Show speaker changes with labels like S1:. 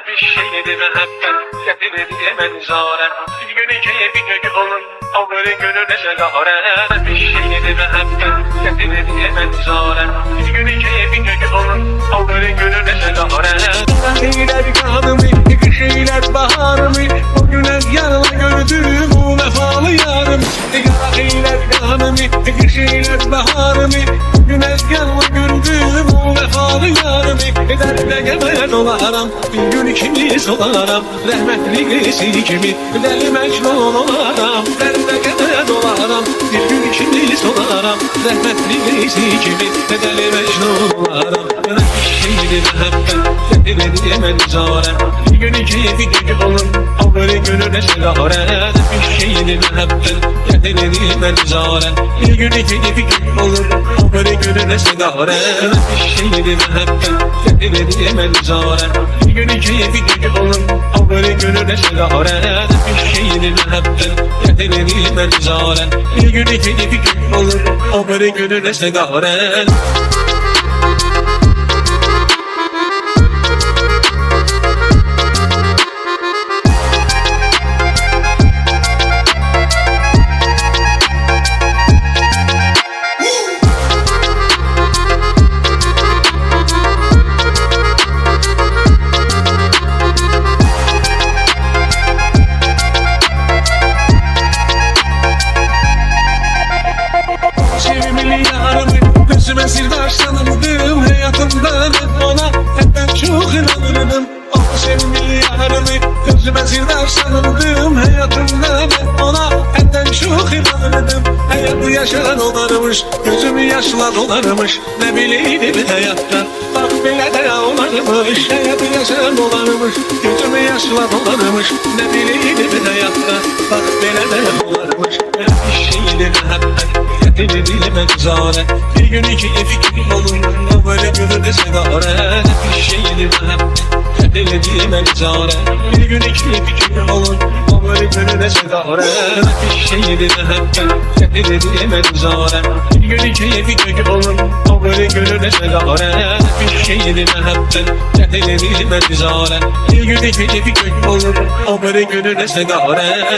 S1: bir şeydi müebbet getirir hemen zaren. Bir günü keyfi gök olur o böyle gönül ezelare. Bir şeydi müebbet getirir hemen zaren. Bir günü keyfi gök olur o böyle gönül ezelare. Eyler kanımı, kışıyla baharımı, bugün hep yanına gördüm bu vefalı yarım. Eyler kanımı, kışıyla baharımı, bugün hep yanına gördüm bu vefalı yarımı. Derdine gemen olaram, bir gün ikimiz olaram, rahmetli Gülesi kimi, deli Mecnun olaram. Derdine gemen olaram, bir gün ikimiz olaram, rahmetli Gülesi kimi, deli Mecnun olaram. Şeydi müebbet getirir hemen zaren. Bir gün keyfi gök olur o böyle gönül ezelare. Bir şeydi müebbet getirir hemen zaren. Bir gün keyfi gök olur o böyle gönül ezelare. Bir şeydi müebbet getirir hemen zaren. Bir gün keyfi gök olur o böyle gönül ezelare. Bir şeydi müebbet getirir hemen zaren. Bir gün keyfi gök olur o böyle gönül ezelare. Sevimli yarımı gözüme sirdaş sanırdım. Hayatımdan hep ona hepten çok inanırdım. O sevimli yarımı gözüme sirdaş sanırdım. Hayatımdan hep ona hepten çok inanırdım. Hayatı yaşayan onarmış, gözümü yaşla dolarmış. Ne bileydim hayattan, bak bile de onarmış. Hayatı yaşayan onarmış, gözümü yaşla dolarmış. Ne bileydim hayattan, bak bile de onarmış. Bir şeydi müebbet getirir zaren. Bir gün iki fikir olur o böyle gönül ezelare. Bir şeydi müebbet getirir zaren. Bir gün iki fikir olur o böyle gönül ezelare. Bir şeydi müebbet getirir zaren. Bir gün iki fikir olur o böyle gönül ezelare. Bir şeydi müebbet getirir zaren. Bir gün iki fikir olur o böyle gönül ezelare.